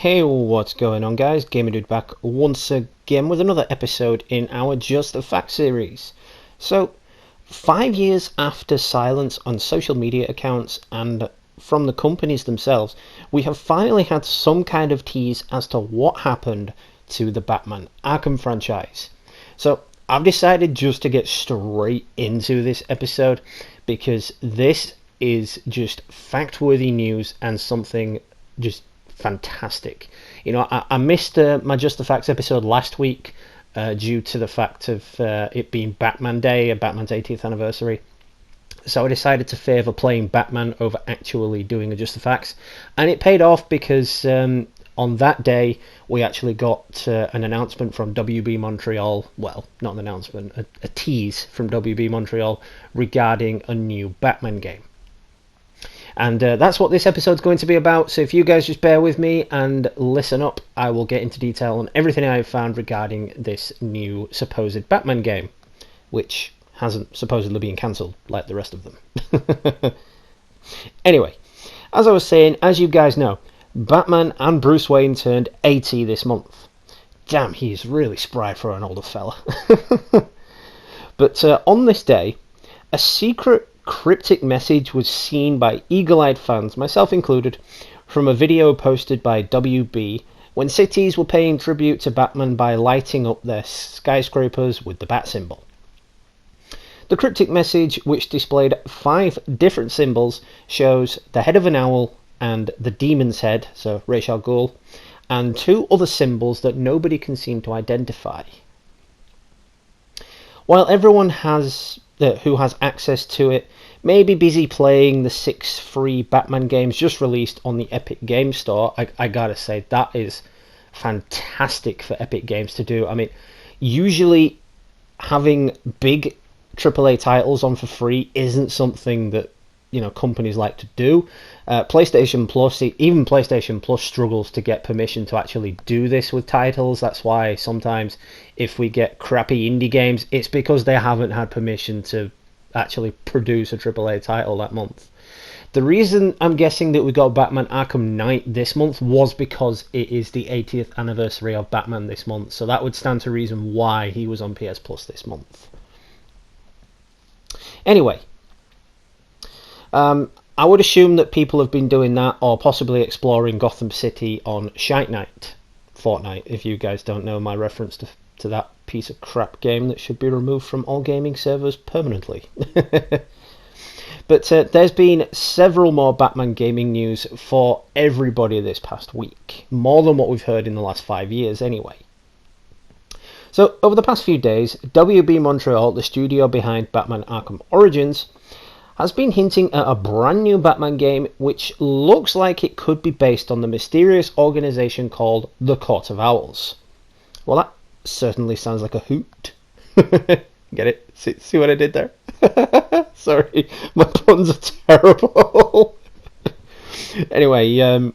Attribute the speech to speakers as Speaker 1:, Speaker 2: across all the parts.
Speaker 1: Hey, what's going on, guys? Gamerdude back once again with another episode in our Just the Fact series. So, 5 years after silence on social media accounts and from the companies themselves, we have finally had some kind of tease as to what happened to the Batman Arkham franchise. So, I've decided just to get straight into this episode because this is just fact-worthy news and something just fantastic. I missed my Just the Facts episode last week due to the fact of it being Batman Day, Batman's 80th anniversary. So I decided to favour playing Batman over actually doing a Just the Facts, and it paid off because on that day we actually got an announcement from WB Montreal. Well, not an announcement, a tease from WB Montreal regarding a new Batman game. And that's what this episode's going to be about, so if you guys just bear with me and listen up, I will get into detail on everything I've found regarding this new supposed Batman game, which hasn't supposedly been cancelled like the rest of them. Anyway, as I was saying, as you guys know, Batman and Bruce Wayne turned 80 this month. Damn, he's really spry for an older fella. But on this day, a secret cryptic message was seen by eagle-eyed fans, myself included, from a video posted by WB when cities were paying tribute to Batman by lighting up their skyscrapers with the bat symbol. The cryptic message, which displayed 5 different symbols, shows the head of an owl and the demon's head, so Ra's al Ghul, and 2 other symbols that nobody can seem to identify. While everyone who has access to it may be busy playing the 6 free Batman games just released on the Epic Games Store, I gotta say, that is fantastic for Epic Games to do. I mean, usually having big AAA titles on for free isn't something that companies like to do. PlayStation Plus, even PlayStation Plus struggles to get permission to actually do this with titles. That's why sometimes if we get crappy indie games, it's because they haven't had permission to actually produce a AAA title that month. The reason I'm guessing that we got Batman Arkham Knight this month was because it is the 80th anniversary of Batman this month, so that would stand to reason why he was on PS Plus this month. Anyway, I would assume that people have been doing that or possibly exploring Gotham City on Shite Night, Fortnite, if you guys don't know my reference to that piece of crap game that should be removed from all gaming servers permanently. But there's been several more Batman gaming news for everybody this past week, more than what we've heard in the last 5 years anyway. So over the past few days, WB Montreal, the studio behind Batman Arkham Origins, has been hinting at a brand new Batman game which looks like it could be based on the mysterious organisation called the Court of Owls. Well, that certainly sounds like a hoot. Get it? See what I did there? Sorry, my puns are terrible. Anyway,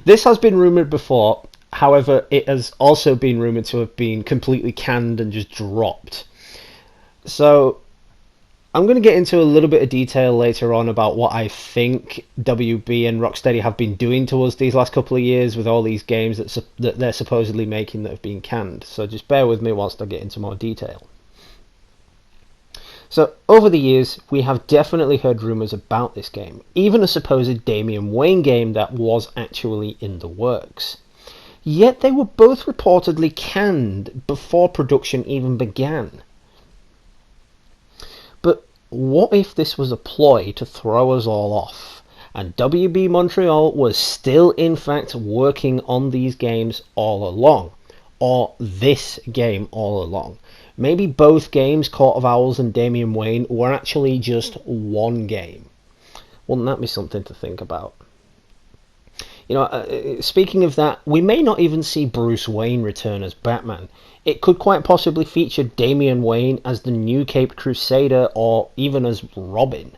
Speaker 1: this has been rumoured before. However, it has also been rumoured to have been completely canned and just dropped. So I'm going to get into a little bit of detail later on about what I think WB and Rocksteady have been doing to us these last couple of years with all these games that they're supposedly making that have been canned. So just bear with me whilst I get into more detail. So over the years, we have definitely heard rumours about this game, even a supposed Damian Wayne game that was actually in the works. Yet they were both reportedly canned before production even began. But what if this was a ploy to throw us all off, and WB Montreal was still in fact working on these games all along, or this game all along? Maybe both games, Court of Owls and Damian Wayne, were actually just one game. Wouldn't that be something to think about? Speaking of that, we may not even see Bruce Wayne return as Batman. It could quite possibly feature Damian Wayne as the new Caped Crusader, or even as Robin.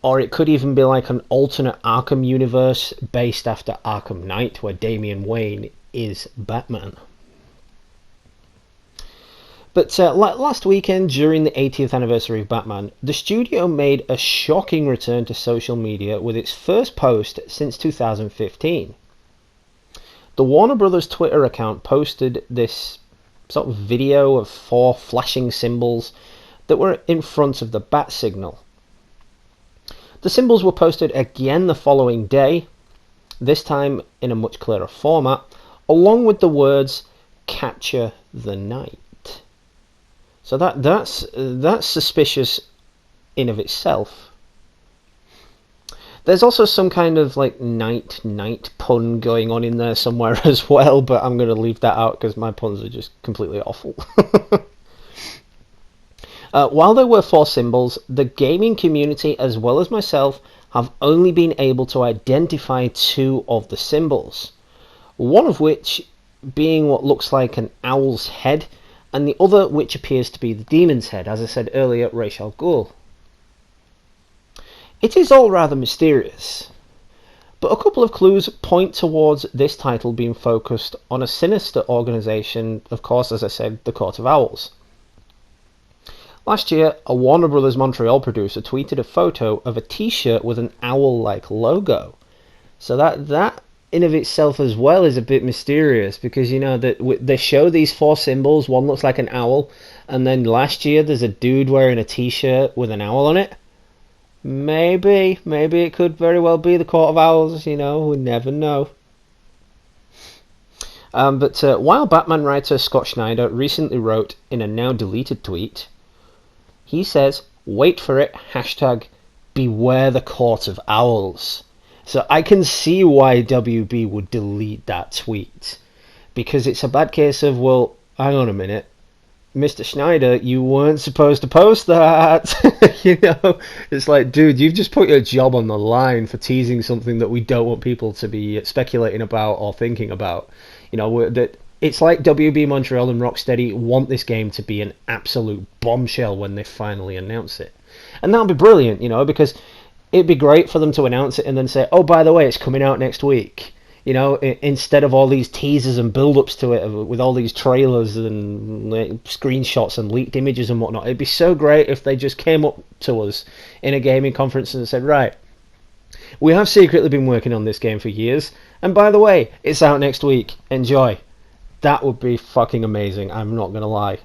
Speaker 1: Or it could even be like an alternate Arkham universe based after Arkham Knight, where Damian Wayne is Batman. But last weekend, during the 80th anniversary of Batman, the studio made a shocking return to social media with its first post since 2015. The Warner Brothers Twitter account posted this sort of video of 4 flashing symbols that were in front of the bat signal. The symbols were posted again the following day, this time in a much clearer format, along with the words "Capture the Night." So that's suspicious in of itself. There's also some kind of like night pun going on in there somewhere as well, but I'm going to leave that out because my puns are just completely awful. While there were 4 symbols, the gaming community as well as myself have only been able to identify 2 of the symbols. One of which being what looks like an owl's head, and the other which appears to be the demon's head, as I said earlier, Ra's al Ghul. It is all rather mysterious, but a couple of clues point towards this title being focused on a sinister organisation, of course, as I said, the Court of Owls. Last year, a Warner Brothers Montreal producer tweeted a photo of a t-shirt with an owl-like logo. So that in of itself as well is a bit mysterious, because you know that they show these 4 symbols, one looks like an owl, and then last year there's a dude wearing a t-shirt with an owl on it. Maybe it could very well be the Court of Owls, you know, we never know. But while Batman writer Scott Snyder recently wrote in a now deleted tweet, he says, wait for it, #beware the Court of Owls. So I can see why WB would delete that tweet, because it's a bad case of, well, hang on a minute, Mr. Schneider, you weren't supposed to post that. You know, it's like, dude, you've just put your job on the line for teasing something that we don't want people to be speculating about or thinking about. You know, that it's like WB Montreal and Rocksteady want this game to be an absolute bombshell when they finally announce it. And that'll be brilliant, you know, because it'd be great for them to announce it and then say, oh, by the way, it's coming out next week. You know, instead of all these teasers and build-ups to it with all these trailers and screenshots and leaked images and whatnot. It'd be so great if they just came up to us in a gaming conference and said, right, we have secretly been working on this game for years, and by the way, it's out next week. Enjoy. That would be fucking amazing, I'm not going to lie.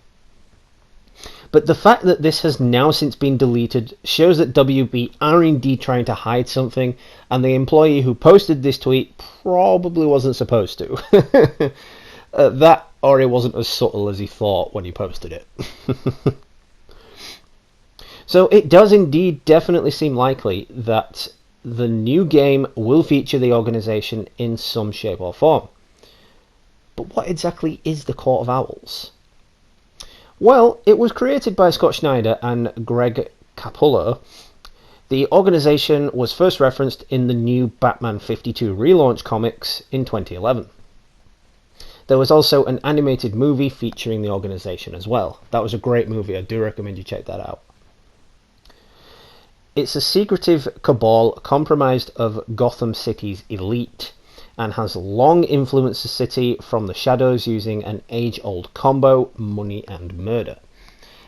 Speaker 1: But the fact that this has now since been deleted shows that WB are indeed trying to hide something, and the employee who posted this tweet probably wasn't supposed to. That, or it wasn't as subtle as he thought when he posted it. So it does indeed definitely seem likely that the new game will feature the organisation in some shape or form. But what exactly is the Court of Owls? Well, it was created by Scott Snyder and Greg Capullo. The organisation was first referenced in the new Batman 52 relaunch comics in 2011. There was also an animated movie featuring the organisation as well. That was a great movie, I do recommend you check that out. It's a secretive cabal comprised of Gotham City's elite, and has long influenced the city from the shadows using an age-old combo, money and murder.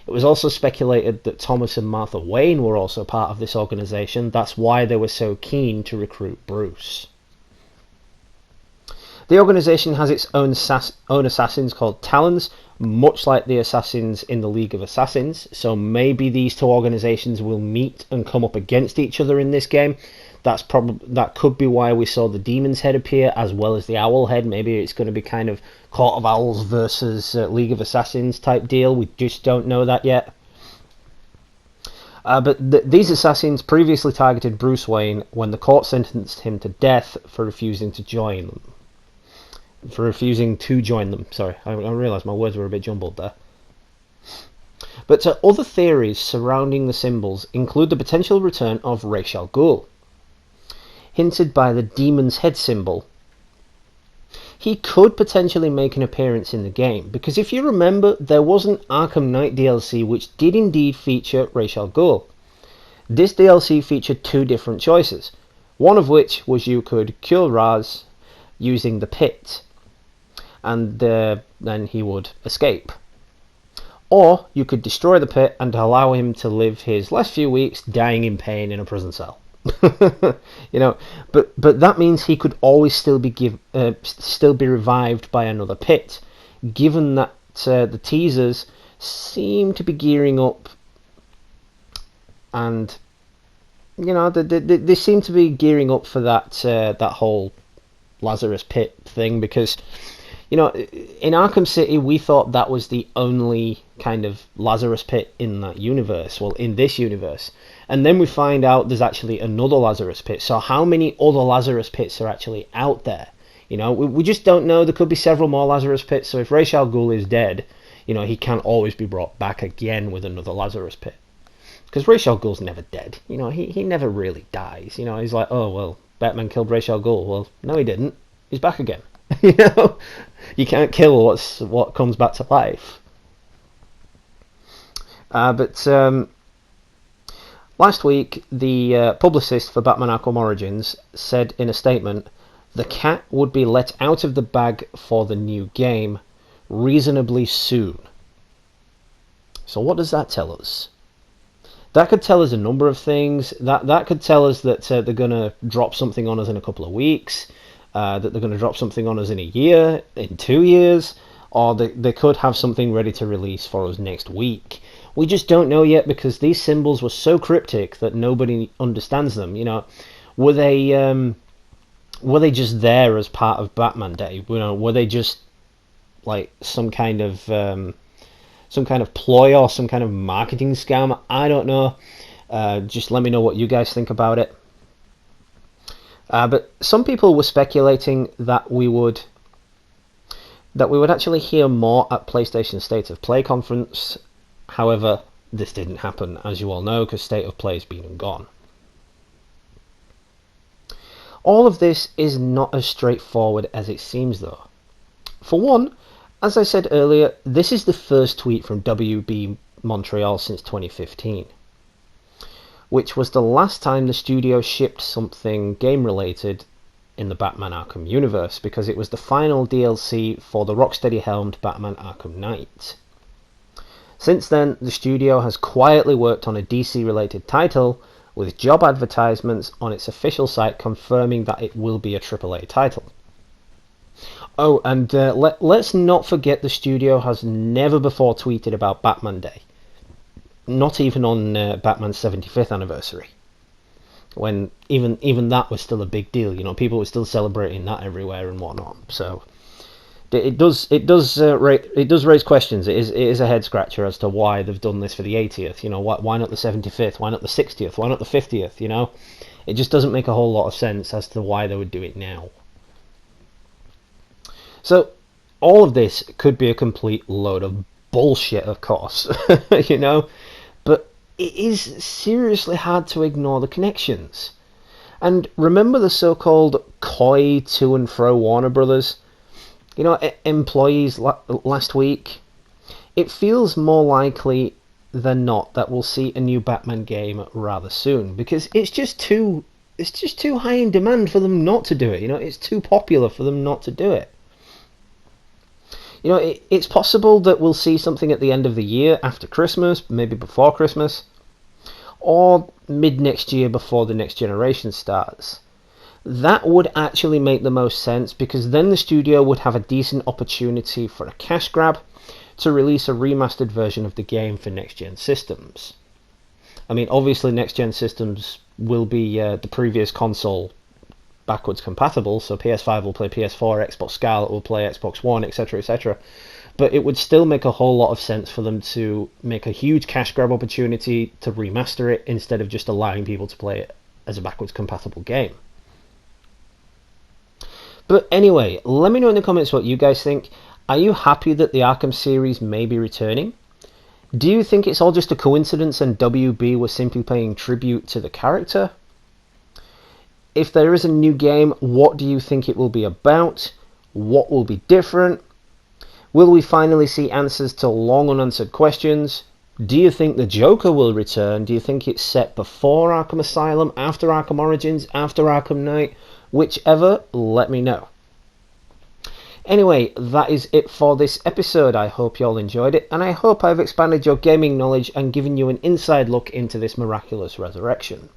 Speaker 1: It was also speculated that Thomas and Martha Wayne were also part of this organisation. That's why they were so keen to recruit Bruce. The organisation has its own assassins called Talons, much like the assassins in the League of Assassins, so maybe these 2 organisations will meet and come up against each other in this game. That could be why we saw the Demon's Head appear as well as the Owl Head. Maybe it's going to be kind of Court of Owls versus League of Assassins type deal. We just don't know that yet. But these assassins previously targeted Bruce Wayne when the court sentenced him to death for refusing to join them. Sorry, I realised my words were a bit jumbled there. But other theories surrounding the symbols include the potential return of Ra's al Ghul, hinted by the Demon's Head symbol. He could potentially make an appearance in the game, because if you remember, there was an Arkham Knight DLC which did indeed feature Ra's al Ghul. This DLC featured 2 different choices, one of which was you could kill Ra's using the pit, and then he would escape. Or you could destroy the pit and allow him to live his last few weeks dying in pain in a prison cell. But that means he could always still be revived by another pit, given that the teasers seem to be gearing up, and they seem to be gearing up for that whole Lazarus Pit thing, because in Arkham City we thought that was the only kind of Lazarus Pit in that universe, well, in this universe, and then we find out there's actually another Lazarus Pit. So how many other Lazarus Pits are actually out there? We just don't know. There could be several more Lazarus Pits, so if Ra's al Ghul is dead, he can always be brought back again with another Lazarus Pit. Because Ra's al Ghul's never dead. He never really dies. He's like, oh, well, Batman killed Ra's al Ghul. Well, no, he didn't. He's back again. You can't kill what comes back to life. But last week, the publicist for Batman Arkham Origins said in a statement, the cat would be let out of the bag for the new game reasonably soon. So what does that tell us? That could tell us a number of things. That could tell us that they're going to drop something on us in a couple of weeks, that they're going to drop something on us in a year, in 2 years, or they could have something ready to release for us next week. We just don't know yet, because these symbols were so cryptic that nobody understands them. Were they just there as part of Batman Day? Were they just like some kind of ploy or some kind of marketing scam? I don't know. Just let me know what you guys think about it. But some people were speculating that we would actually hear more at PlayStation State of Play conference. However, this didn't happen, as you all know, because State of Play has been and gone. All of this is not as straightforward as it seems, though. For one, as I said earlier, this is the first tweet from WB Montreal since 2015, which was the last time the studio shipped something game-related in the Batman Arkham universe, because it was the final DLC for the Rocksteady-helmed Batman Arkham Knight. Since then, the studio has quietly worked on a DC-related title, with job advertisements on its official site confirming that it will be a AAA title. Oh, and let's not forget the studio has never before tweeted about Batman Day. Not even on Batman's 75th anniversary. When even that was still a big deal. People were still celebrating that everywhere and whatnot. So it does raise questions. It is a head scratcher as to why they've done this for the 80th. Why not the 75th? Why not the 60th? Why not the 50th? It just doesn't make a whole lot of sense as to why they would do it now. So all of this could be a complete load of bullshit, of course, but it is seriously hard to ignore the connections. And remember the so-called coy to and fro Warner Brothers, employees last week? It feels more likely than not that we'll see a new Batman game rather soon, because it's just too high in demand for them not to do it. It's too popular for them not to do it. It's possible that we'll see something at the end of the year, after Christmas, maybe before Christmas, or mid-next year before the next generation starts. That would actually make the most sense, because then the studio would have a decent opportunity for a cash grab to release a remastered version of the game for next-gen systems. I mean, obviously next-gen systems will be the previous console backwards compatible, so PS5 will play PS4, Xbox Scarlet will play Xbox One, etc, etc. But it would still make a whole lot of sense for them to make a huge cash grab opportunity to remaster it, instead of just allowing people to play it as a backwards compatible game. But anyway, let me know in the comments what you guys think. Are you happy that the Arkham series may be returning? Do you think it's all just a coincidence and WB was simply paying tribute to the character? If there is a new game, what do you think it will be about? What will be different? Will we finally see answers to long unanswered questions? Do you think the Joker will return? Do you think it's set before Arkham Asylum, after Arkham Origins, after Arkham Knight? Whichever, let me know. Anyway, that is it for this episode. I hope you all enjoyed it, and I hope I've expanded your gaming knowledge and given you an inside look into this miraculous resurrection.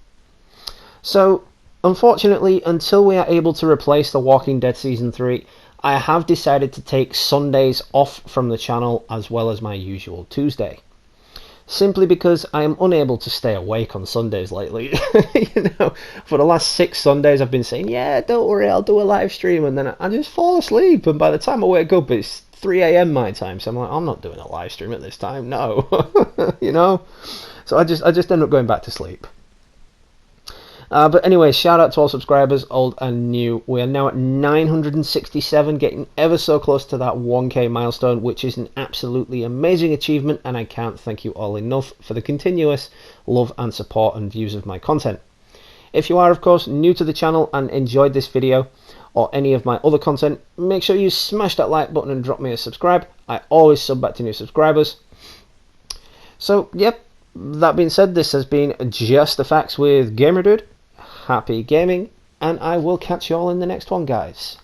Speaker 1: So, unfortunately, until we are able to replace The Walking Dead Season 3, I have decided to take Sundays off from the channel as well as my usual Tuesday. Simply because I am unable to stay awake on Sundays lately. For the last 6 Sundays I've been saying, yeah, don't worry, I'll do a live stream, and then I just fall asleep, and by the time I wake up it's 3 a.m. my time, so I'm like, I'm not doing a live stream at this time, no. So I just end up going back to sleep. But anyway, shout out to all subscribers, old and new. We are now at 967, getting ever so close to that 1k milestone, which is an absolutely amazing achievement, and I can't thank you all enough for the continuous love and support and views of my content. If you are, of course, new to the channel and enjoyed this video or any of my other content, make sure you smash that like button and drop me a subscribe. I always sub back to new subscribers. So, yep, that being said, this has been Just the Facts with Gamerdude. Happy gaming, and I will catch you all in the next one, guys.